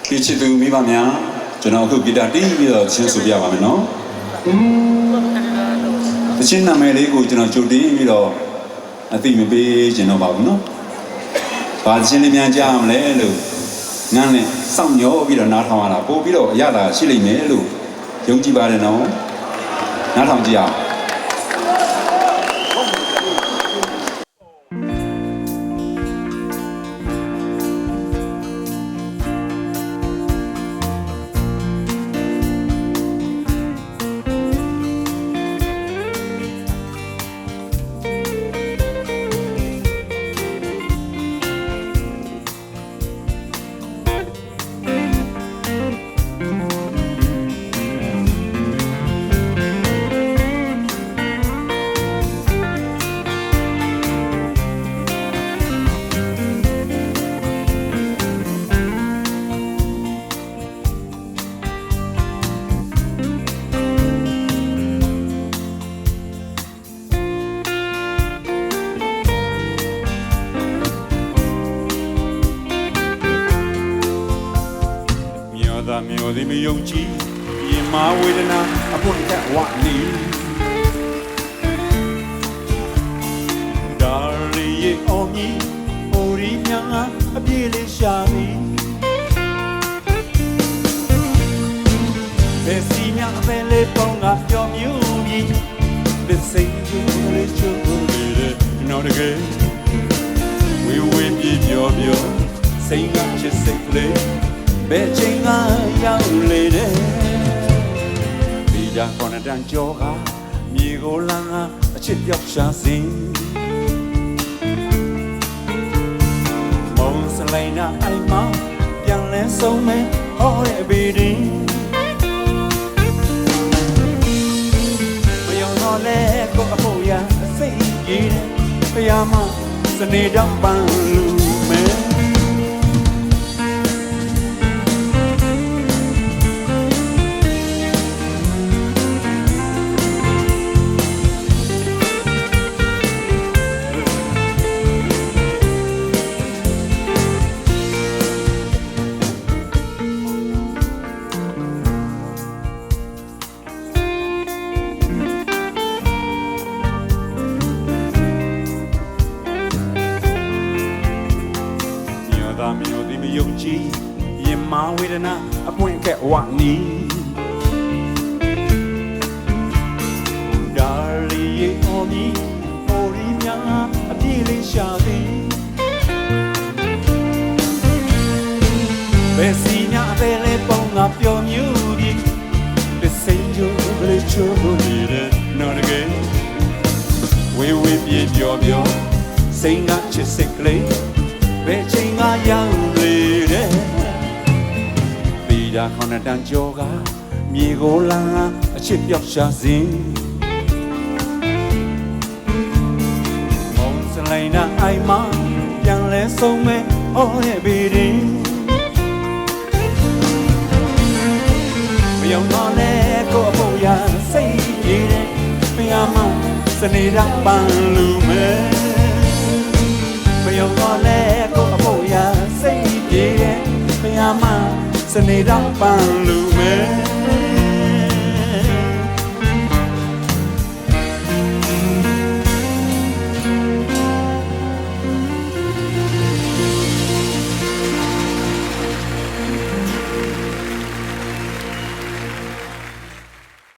ဒီချစ်သူမိဘများကျွန်တော်အခုဂီတာတီးပြီးတော့ချင်းဆိုပြပါမယ်နော်တချင်းနာမည်လေးကိုကျွန်တော်ကြိုတင်ပြီးတော့အသိမပေးခြင်းတော့ပါဘူးနော်ဘာတချင်းလေးများကြားရမလဲလို့ငန်းနဲ့စောင့်မျှော်ပြီးတော့နားထောင်ရတာပို့ပြီးတော့အရသာရှိလိမ့်မယ်လို့ယုံကြည်ပါတယ်နော်နားထောင်ကြည့်အောင်မျိုးဒီမယုံကြည်ရင်မဝေဒနာအပွင့်ကဝနီဒါရီရဲ့အောင်မြင်ဟိုရီများအပြေးလေးရှာပြီးဘယ်စီများအပဲလေးပေါင်းကပြောမြူပြီးဘယ်စိတ်ကြိုးလေးချိုးလေးနော်တကယ်ဝေဝေပြေပြောပြောစိတ်ကချစ်စိတ်လေးဘယ်ချိန်ကရောက်လေတဲ့ဒီဒါခေါ်တဲ့တန်ကြောကမြေကိုလန်းအချစ်ပြောက်ရှာစဉ်မုံစလိုင်းနာအိမ်မပြန်လဲဆုံးမဲဟောတဲ့ဘီဒီမယုံတော့လဲကိုအဖို့ရအစိတ်ကြီးတဲ့ဘုရားမစနေတော့ပန်းလူမဲမျိုးဒီမယုံကြည်ရင်မဝေဒနာအပွင့်ကဝနီဒါလီရဲ့အော်မီဟိုရီများအပြေးလေးရှာသည်ဘယ်စီများအပဲလေးပေါင်းကပျော်မြူပြီးပစိန်ကြိုးလေးချိုးနေတဲ့နော်တကယ်ဝေဝေပြေပြောပြောစိတ်ကချစ်စိတ်ကလေးဘယ်ချိန်ကရောက်လေတဲ့ပြီးတာခေါနဲ့တန်ကြောကမြေကိုလန်းအချစ်ပြောက်ရှာစဉ်မုံစလိုင်းနာအိမ်မပြန်လဲဆုံးမဲဟောရဲ့ဘီဒီမယုံတော့လဲကိုအဖို့ရစိတ်ကြီးတဲ့ဘုရားမစနေတော့ပန်းလူမဲမယုံတော့လဲကိုအဖို့ရစိတ်ပြေတဲ့ဘုရားမစနေတော့ပန်းလူမဲ